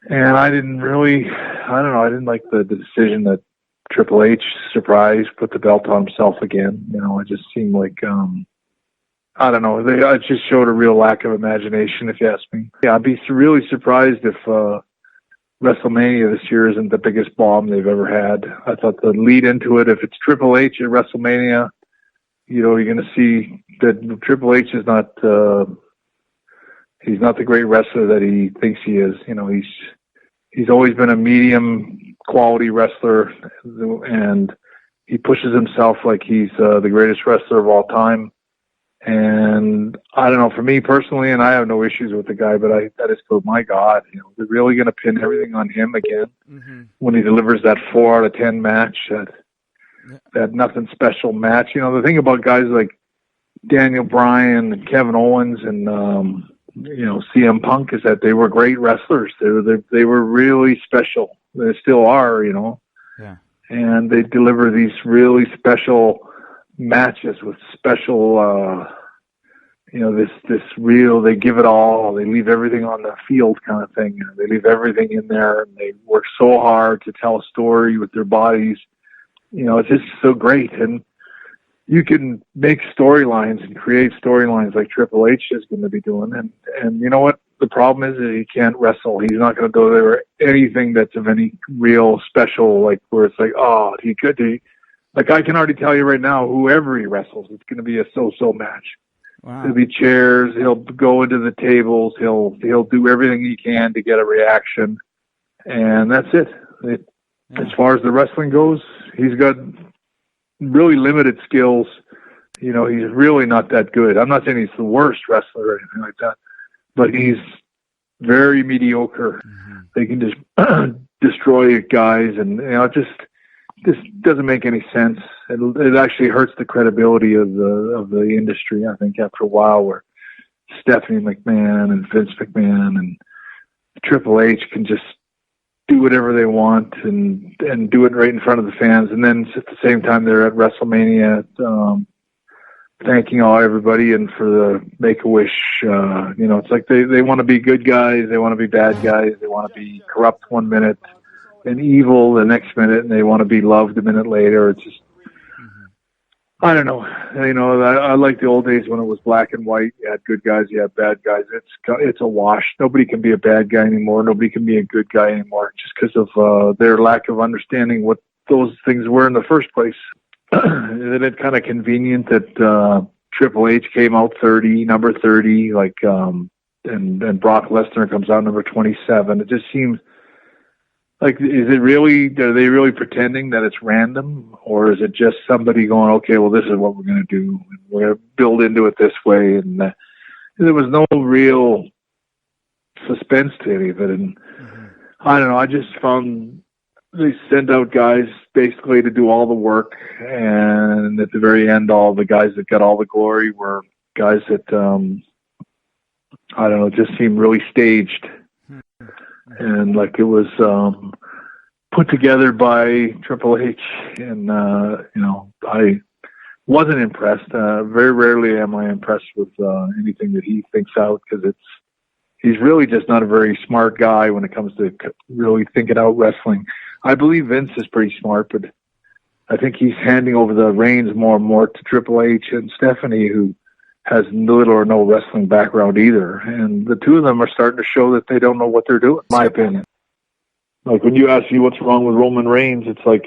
And I didn't really, I don't know, I didn't like the decision that Triple H, surprise, put the belt on himself again. You know, it just seemed like, I don't know, it just showed a real lack of imagination, if you ask me. Yeah, I'd be really surprised if WrestleMania this year isn't the biggest bomb they've ever had. I thought the lead into it, if it's Triple H at WrestleMania, you know, you're going to see that Triple H is not, he's not the great wrestler that he thinks he is. You know, he's always been a medium quality wrestler, and he pushes himself like he's the greatest wrestler of all time. And I don't know, for me personally, and I have no issues with the guy, but I just go, my God, you know, they're really going to pin everything on him again when he delivers that 4 out of 10 match, that nothing special match. You know, the thing about guys like Daniel Bryan and Kevin Owens and you know, CM Punk is that they were great wrestlers. They were really special. They still are, you know. Yeah. And they deliver these really special matches with special, you know, this real, they give it all. They leave everything on the field kind of thing. They leave everything in there, and they work so hard to tell a story with their bodies. You know, it's just so great. And you can make storylines and create storylines like Triple H is going to be doing. And you know what? The problem is that he can't wrestle. He's not going to deliver anything that's of any real special, like where it's like, oh, like I can already tell you right now, whoever he wrestles, it's going to be a so-so match. Wow. There'll be chairs. He'll go into the tables. He'll do everything he can to get a reaction. And that's it. As far as the wrestling goes, he's got really limited skills. You know, he's really not that good. I'm not saying he's the worst wrestler or anything like that, but he's very mediocre. They can just destroy guys, and you know, it just doesn't make any sense. It actually hurts the credibility of the industry, I think, after a while, where Stephanie McMahon and Vince McMahon and Triple H can just do whatever they want and do it right in front of the fans. And then at the same time, they're at WrestleMania, thanking everybody and for the Make-A-Wish. You know, it's like they want to be good guys. They want to be bad guys. They want to be corrupt 1 minute and evil the next minute, and they want to be loved a minute later. It's just, I don't know. You know, I like the old days when it was black and white. You had good guys, you had bad guys. It's a wash. Nobody can be a bad guy anymore. Nobody can be a good guy anymore just because of their lack of understanding what those things were in the first place. Isn't it kind of convenient that Triple H came out number 30, like, and Brock Lesnar comes out number 27? It just seems like, are they really pretending that it's random, or is it just somebody going, okay, well, this is what we're going to do. We're going to build into it this way. And there was no real suspense to any of it. And I don't know, I just found they sent out guys basically to do all the work. And at the very end, all the guys that got all the glory were guys that, I don't know, just seemed really staged. And like it was put together by Triple H, and you know, I wasn't impressed. Very rarely am I impressed with anything that he thinks out, because he's really just not a very smart guy when it comes to really thinking out wrestling. I believe Vince is pretty smart, but I think he's handing over the reins more and more to Triple H and Stephanie, who has little or no wrestling background either. And the two of them are starting to show that they don't know what they're doing, in my opinion. Like when you ask me what's wrong with Roman Reigns, it's like,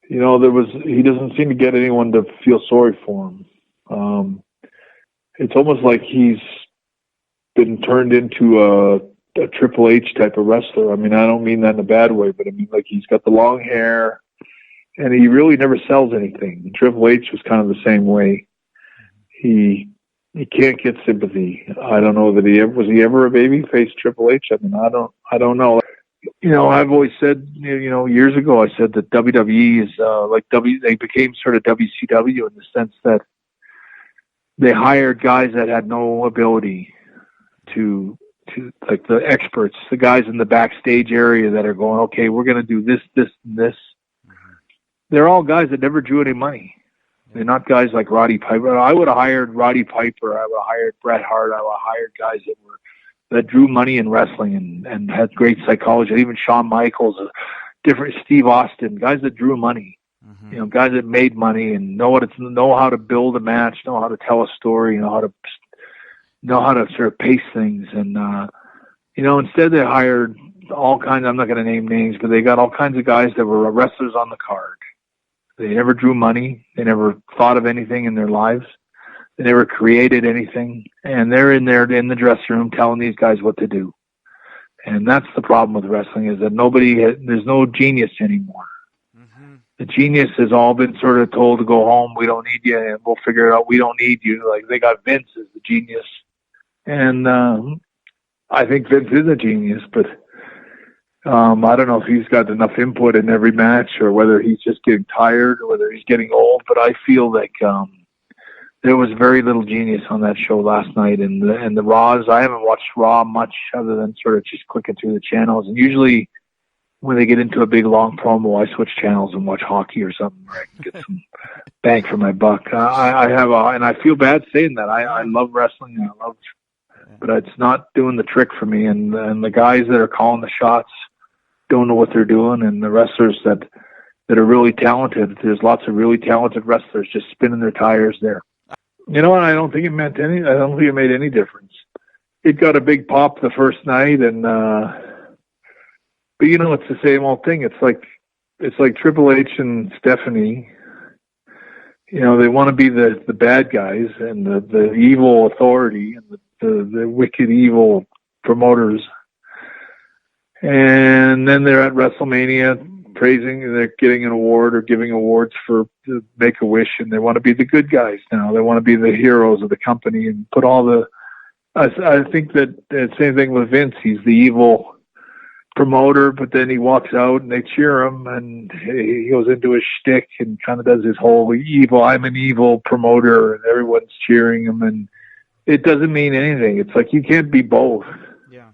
you know, he doesn't seem to get anyone to feel sorry for him. It's almost like he's been turned into a Triple H type of wrestler. I mean, I don't mean that in a bad way, but I mean, like, he's got the long hair and he really never sells anything. And Triple H was kind of the same way. He can't get sympathy. I don't know that was he ever a babyface, Triple H? I mean, I don't know. You know, I've always said, you know, years ago, I said that WWE is they became sort of WCW in the sense that they hired guys that had no ability to like the experts, the guys in the backstage area that are going, okay, we're going to do this, this, and this. They're all guys that never drew any money. They're not guys like Roddy Piper. I would have hired Roddy Piper. I would have hired Bret Hart. I would have hired guys that were that drew money in wrestling and had great psychology. Even Shawn Michaels, different Steve Austin, guys that drew money. Mm-hmm. You know, guys that made money and know how to build a match, know how to tell a story, know how to sort of pace things. And you know, instead they hired all kinds. I'm not going to name names, but they got all kinds of guys that were wrestlers on the card. They never drew money. They never thought of anything in their lives. They never created anything, and they're in there in the dressing room telling these guys what to do. And that's the problem with wrestling, is that there's no genius anymore. Mm-hmm. The genius has all been sort of told to go home. We don't need you, and we'll figure it out. We don't need you. Like, they got Vince as the genius, and I think Vince is a genius, but I don't know if he's got enough input in every match, or whether he's just getting tired, or whether he's getting old. But I feel like there was very little genius on that show last night, and the Raws. I haven't watched Raw much other than sort of just clicking through the channels. And usually, when they get into a big long promo, I switch channels and watch hockey or something where I can get some bang for my buck. And I feel bad saying that. I love wrestling. But it's not doing the trick for me. And the guys that are calling the shots don't know what they're doing, and the wrestlers that are really talented. There's lots of really talented wrestlers just spinning their tires there. You know what? I don't think it made any difference. It got a big pop the first night, and but you know, it's the same old thing. It's like Triple H and Stephanie. You know, they want to be the bad guys and the evil authority and the wicked evil promoters. And then they're at WrestleMania they're getting an award or giving awards for Make-A-Wish, and they want to be the good guys now. They want to be the heroes of the company and put all the... I think that the same thing with Vince. He's the evil promoter, but then he walks out and they cheer him, and he goes into his shtick and kind of does his whole I'm an evil promoter, and everyone's cheering him, and it doesn't mean anything. It's like, you can't be both. Yeah.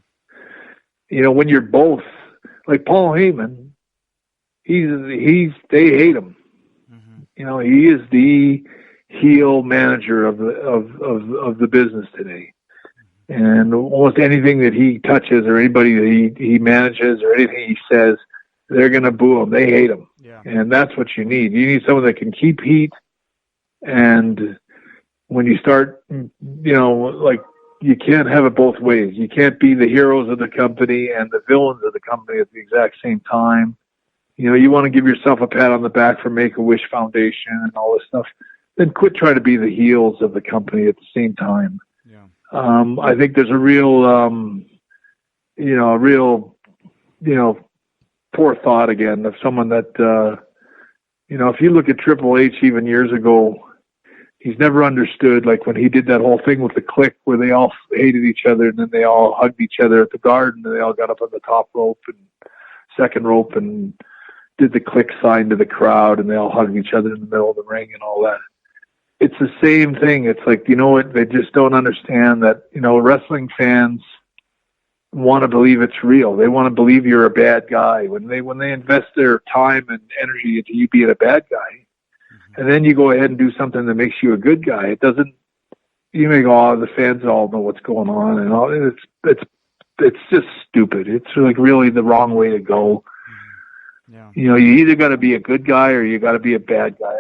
You know, when you're both, like Paul Heyman, they hate him. Mm-hmm. You know, he is the heel manager of the business today. And almost anything that he touches, or anybody that he manages, or anything he says, they're going to boo him. They hate him. Yeah. And that's what you need. You need someone that can keep heat. And when you start, you know, like, you can't have it both ways. You can't be the heroes of the company and the villains of the company at the exact same time. You know, you want to give yourself a pat on the back for Make-A-Wish Foundation and all this stuff. Then quit trying to be the heels of the company at the same time. Yeah. I think there's a real, forethought again of someone that, you know, if you look at Triple H even years ago, he's never understood, like when he did that whole thing with the Click where they all hated each other and then they all hugged each other at the Garden and they all got up on the top rope and second rope and did the Click sign to the crowd and they all hugged each other in the middle of the ring and all that. It's the same thing. It's like, you know what, they just don't understand that, you know, wrestling fans want to believe it's real. They want to believe you're a bad guy. When they invest their time and energy into you being a bad guy, and then you go ahead and do something that makes you a good guy, it doesn't, you may go, oh, the fans all know what's going on and all. It's just stupid. It's like really the wrong way to go. Yeah. You know, you either got to be a good guy or you got to be a bad guy.